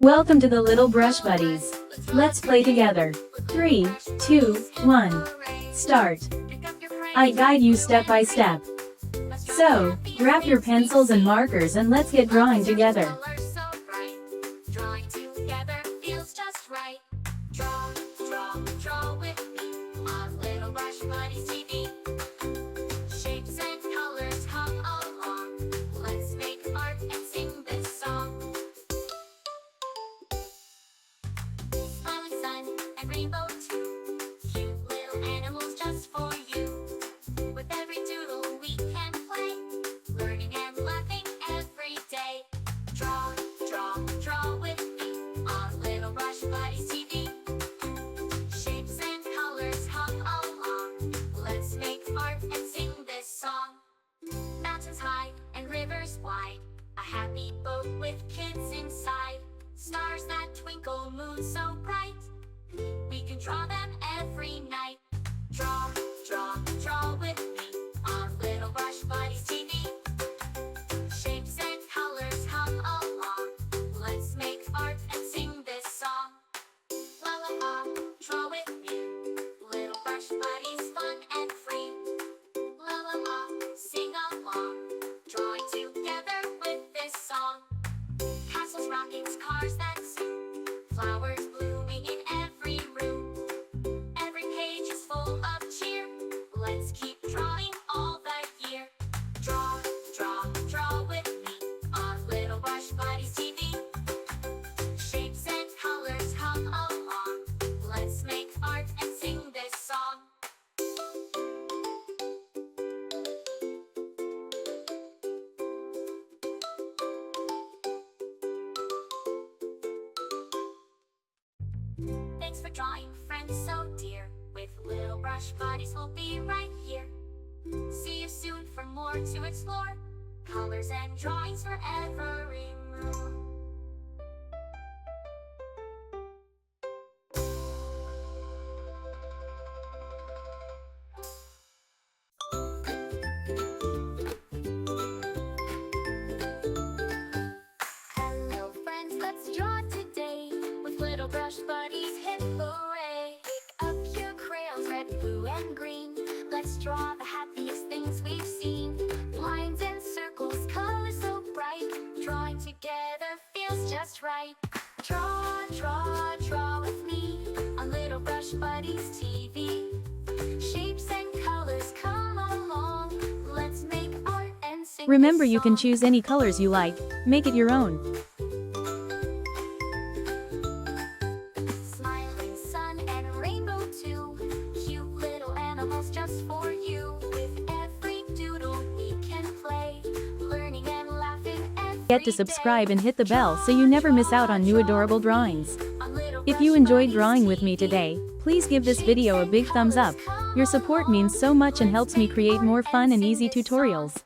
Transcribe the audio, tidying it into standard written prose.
Welcome to the Little Brush Buddies. Let's play together. 3, 2, 1. Start. I guide you step by step. So, grab your pencils and markers and let's get drawing together. Drawing together feels just right. Draw, draw, draw with me on Little Brush Buddies TV. Shapes and colors come along. Let's make art and sing this song. Smiling sun and rainbow too. Cute little animals just for you. With every doodle we can play, learning and laughing every day. Draw, draw, draw with me on Little Brush Buddies TV. Shapes and colors come along. Let's make art and sing this song. Mountains high and rivers wide, a happy boat with kids inside. Stars that twinkle, moon so bright, we can draw them every night. Draw, draw, draw with me on Little Brush Buddies TV. Shapes and colors come along. Let's make art and sing this song. La la la, draw with me. Little Brush Buddies, fun and free. La la la, sing along. Drawing together with this song. Castles, rockets, cars that zoom. Flowers blooming in every room. Every page is full of cheer. Let's keep drawing all the year. Draw, draw, draw with me on Little Brush Buddies TV. Shapes and colors come along. Let's make art and sing this song. Thanks for drawing, friends so dear. With Little Brush Buddies, we'll be right here. See you soon for more to explore. Colors and drawings for every mood. Hello friends, let's draw today. With Little Brush Buddies, hip hooray! Pick up your crayons, red, blue, and green. Let's draw the happiest things we've seen. Lines and circles, colors so bright. Drawing together feels just right. Draw, draw, draw with me on Little Brush Buddies TV. Shapes and colors come along. Let's make art and sing. Remember, this you can song. choose any colors you like. Make it your own. Smiling sun and rainbow too. Cute little animals just for you. With every doodle we can play, learning and laughing every Get to subscribe and hit the bell so you never miss out on new adorable drawings. on Little If you Brush enjoyed Buddies drawing with me TV. today, please give this video a big thumbs up. Your support means so much and helps me create more fun and easy tutorials.